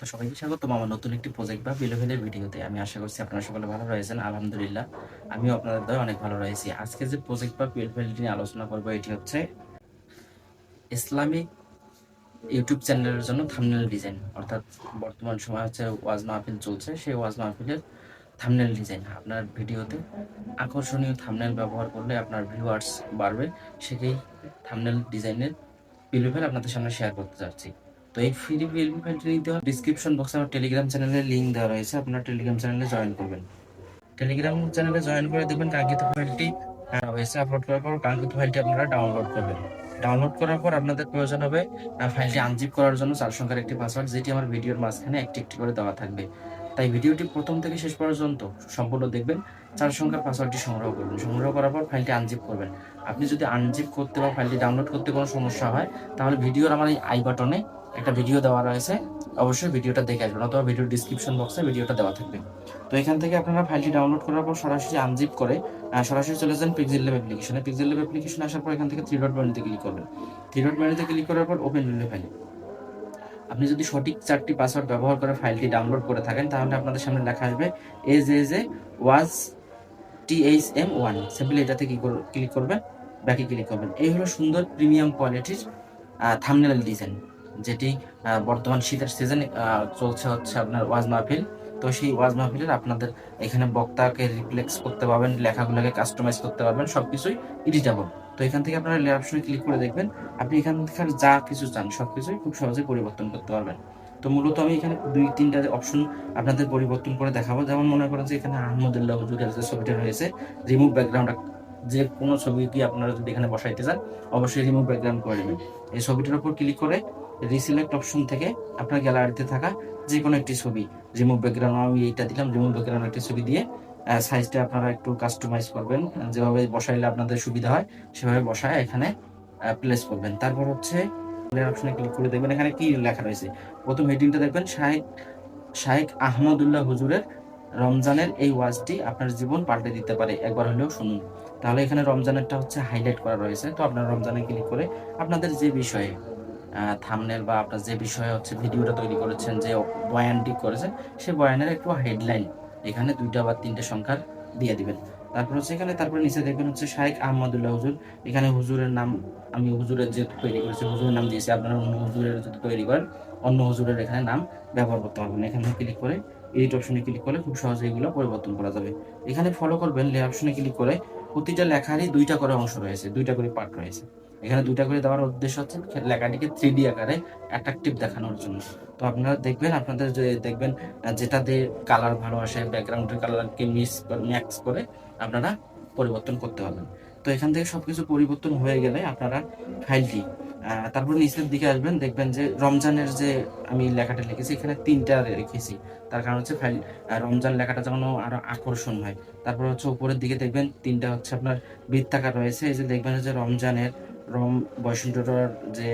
তো সবাইকে স্বাগতম আমার নতুন একটি প্রজেক্ট বা বিলোভেলের ভিডিওতে। আমি আশা করছি আপনারা সকলে ভালো রয়েছেন। আলহামদুলিল্লাহ আমিও আপনাদের দয়ায় অনেক ভালো রয়েছি। আজকে যে প্রজেক্ট বা বিলোভেলটি নিয়ে আলোচনা করবো এটি হচ্ছে ইসলামিক ইউটিউব চ্যানেলের জন্য থাম্বনেল ডিজাইন। অর্থাৎ বর্তমান সময় হচ্ছে ওয়াজ মাহফিল চলছে, সেই ওয়াজ মাহফিলের থাম্বনেল ডিজাইন। আপনার ভিডিওতে আকর্ষণীয় থাম্বনেল ব্যবহার করলে আপনার ভিউয়ার্স বাড়বে। সেই থাম্বনেল ডিজাইনের বিলোভেল আপনাদের সামনে শেয়ার করতে যাচ্ছি। তো এই ফ্রি বিলোভেলটি নিতে হলে ডিসক্রিপশন বক্সে আমার টেলিগ্রাম চ্যানেলের লিঙ্ক দেওয়া রয়েছে, আপনারা টেলিগ্রাম চ্যানেলে জয়েন করবেন। টেলিগ্রাম চ্যানেলে জয়েন করে দেখবেন কাঙ্ক্ষিত ফাইলটি হয়েছে। আপলোড করার পর কাঙ্ক্ষিত ফাইলটি আপনারা ডাউনলোড করবেন। ডাউনলোড করার পর আপনাদের প্রয়োজন হবে ফাইলটি আনজিপ করার জন্য 4 সংখ্যার একটি পাসওয়ার্ড, যেটি আমার ভিডিওর মাঝখানে একটি একটি করে দেওয়া থাকবে। তাই ভিডিওটি প্রথম থেকে শেষ পর্যন্ত সম্পূর্ণ দেখবেন। 4 সংখ্যার পাসওয়ার্ডটি সংগ্রহ করবেন। সংগ্রহ করার পর ফাইলটি আনজিপ করবেন। আপনি যদি আনজিপ করতে বা ফাইলটি ডাউনলোড করতে কোনো সমস্যা হয়, তাহলে ভিডিওর আমার এই আই বাটনে একটা ভিডিও দেওয়া রয়েছে, অবশ্যই ভিডিওটা দেখে আসবেন, অথবা ভিডিওর ডিসক্রিপশন বক্সে ভিডিওটা দেওয়া থাকবে। তো এখান থেকে আপনারা ফাইলটি ডাউনলোড করার পর সরাসরি আনজিপ করে সরাসরি চলে যান পিক্সেল ল্যাব অ্যাপ্লিকেশনে। পিক্সেল ল্যাব অ্যাপ্লিকেশনে আসার পর এখান থেকে থ্রি ডট মেনুতে ক্লিক করবেন। থ্রি ডট মেনুতে ক্লিক করার পর ওপেন উইন্ডো ফাইল। আপনি যদি সঠিক 4টি পাসওয়ার্ড ব্যবহার করে ফাইলটি ডাউনলোড করে থাকেন, তাহলে আপনাদের সামনে লেখা আসবে as a was THM1। Simply এটাতে ক্লিক করবেন, ব্যাকে ক্লিক করবেন। এই হলো সুন্দর প্রিমিয়াম কোয়ালিটির থাম্বনেল ডিজাইন, যেটি বর্তমান শীতের সিজনে চলছে হচ্ছে আপনার ওয়াজ মাহফিল। তো সেই ওয়াজ মাহফিলের আপনাদের এখানে বক্তাকে রিপ্লেক্স করতে পারবেন, লেখাগুলোকে কাস্টমাইজ করতে পারবেন, সবকিছুই এডিটেবল। তো এখান থেকে আপনারা লেয়ার অপশনে ক্লিক করে দেখবেন, আপনি এখান থেকে যা কিছু চান সবকিছুই খুব সহজে পরিবর্তন করতে পারবেন। তো মূলত আমি এখানে 2-3টা অপশন আপনাদের পরিবর্তন করে দেখাবো। যেমন মনে করেন যে এখানে আহমদুল্লাহ হুজুরের যে ছবিটা রয়েছে, রিমুভ ব্যাকগ্রাউন্ড, যে কোনো ছবি কি আপনারা যদি এখানে বসাইতে চান অবশ্যই রিমুভ ব্যাকগ্রাউন্ড করে নেবেন। এই ছবিটার উপর ক্লিক করে রিসিলেক্ট অপশন থেকে আপনার গ্যালারিতে থাকা যে কোনো একটি ছবি রিমুভ ব্যাকগ্রাউন্ড, আমি এইটা দিলাম, রিমুভ ব্যাকগ্রাউন্ড একটি ছবি দিয়ে সাইজটা আপনারা একটু কাস্টমাইজ করবেন, যেভাবে বসাইলে আপনাদের সুবিধা হয় সেভাবে বসায় এখানে প্লেস করবেন। তারপর হচ্ছে অপশনে ক্লিক করে দেখবেন এখানে কি লেখা রয়েছে। প্রথম হেডিংটা দেখবেন শাইখ আহমদুল্লাহ হুজুরের রমজানের এই ওয়াজটি আপনার জীবন পাল্টে দিতে পারে, একবার হলেও শুনুন। তাহলে এখানে রমজানেরটা হচ্ছে হাইলাইট করা রয়েছে। তো আপনার রমজানে ক্লিক করে আপনাদের যে বিষয়ে থাম্বনেল বা আপনার যে বিষয়ে হচ্ছে ভিডিওটা তৈরি করেছেন, যে বয়ানটি করেছেন, সেই বয়ানের একটু হেডলাইন এখানে 2টা বা 3টে সংখ্যার দিয়ে দিবেন। তারপর হচ্ছে এখানে তারপরে নিচে দেখবেন হচ্ছে শাইখ আহমদুল্লাহ হুজুর। এখানে হুজুরের নাম, আমি হুজুরের যেহেতু তৈরি করেছি হুজুরের নাম দিয়েছি, আপনারা অন্য হুজুরের যদি তৈরি করেন অন্য হুজুরের এখানে নাম ব্যবহার করতে পারবেন। এখানে ক্লিক করে এডিট অপশনে ক্লিক করলে খুব সহজে এগুলো পরিবর্তন করা যাবে। এখানে ফলো করবেন, লে অপশনে ক্লিক করে প্রতিটা লেখারই 2টা করে অংশ রয়েছে, 2টা করে পার্ট রয়েছে। এখানে 2টা করে দেওয়ার উদ্দেশ্য হচ্ছে লেখাটিকে 3D আকারে অ্যাট্রাকটিভ দেখানোর জন্য। তো আপনারা দেখবেন, আপনাদের যে দেখবেন যেটা দিয়ে কালার ভালো আসে, ব্যাকগ্রাউন্ডের কালারকে ম্যাক্স করে আপনারা পরিবর্তন করতে পারবেন। তো এখান থেকে সবকিছু পরিবর্তন হয়ে গেলে আপনারা ফাইলটি তারপর নিচের দিকে আসবেন, দেখবেন যে রমজানের যে আমি লেখাটা লিখেছি এখানে 3টা রেখেছি। তার কারণ হচ্ছে ফাইল রমজান লেখাটা যেন আরো আকর্ষণ হয়। তারপর হচ্ছে উপরের দিকে দেখবেন 3টা হচ্ছে আপনার বৃত্তাকার রয়েছে। এই যে দেখবেন যে রমজানের বৈষ্ণবটার যে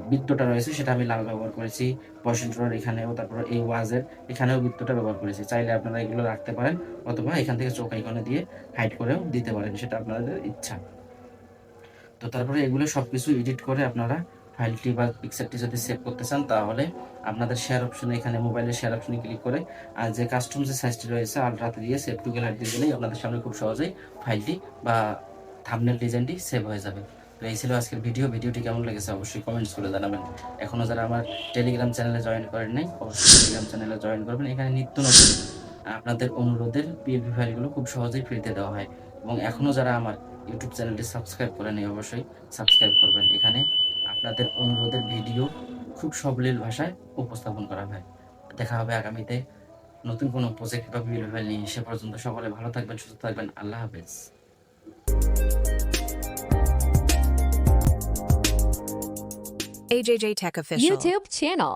বৃত্তটা রয়েছে সেটা আমি লাল ব্যবহার করেছি। বৈষ্ণবটার এখানেও, তারপর এই ওয়াজের এখানেও বৃত্তটা ব্যবহার করেছি। চাইলে আপনারা এগুলো রাখতে পারেন, অথবা এখান থেকে চোখ আইকনে দিয়ে হাইড করেও দিতে পারেন, সেটা আপনাদের ইচ্ছা। তো তারপরে এগুলো সবকিছু এডিট করে আপনারা ফাইলটি বা পিকচারটি যদি সেভ করতে চান, তাহলে আপনাদের শেয়ার অপশনে, এখানে মোবাইলের শেয়ার অপশনে ক্লিক করে আর যে কাস্টম যে সাইজটি রয়েছে আলট্রাতে দিয়ে সেভ টু গ্যালারি দিয়ে দিলেই আপনাদের সামনে খুব সহজেই ফাইলটি বা থাম্বনেল ডিজাইনটি সেভ হয়ে যাবে। তো এই ছিল আজকের ভিডিওটি কেমন লেগেছে অবশ্যই কমেন্টস করে জানাবেন। এখনও যারা আমার টেলিগ্রাম চ্যানেলে জয়েন করেন নাই অবশ্যই টেলিগ্রাম চ্যানেলে জয়েন করবেন। এখানে নিত্য নতুন আপনাদের অনুরোধের পিএলপি ফাইলগুলো খুব সহজেই ফ্রিতে দেওয়া হয়। এবং এখনও যারা আমার ইউটিউব চ্যানেলটি সাবস্ক্রাইব করেনি অবশ্যই সাবস্ক্রাইব করবেন। এখানে আপনাদের অনুরোধের ভিডিও খুব সবলীল ভাষায় উপস্থাপন করা হয়। দেখা হবে আগামীতে নতুন কোনো প্রজেক্ট বা ভিডিও ফাইল নিয়ে। সে পর্যন্ত সকলে ভালো থাকবেন, সুস্থ থাকবেন। আল্লাহ হাফেজ। AJJ Tech Official. YouTube channel.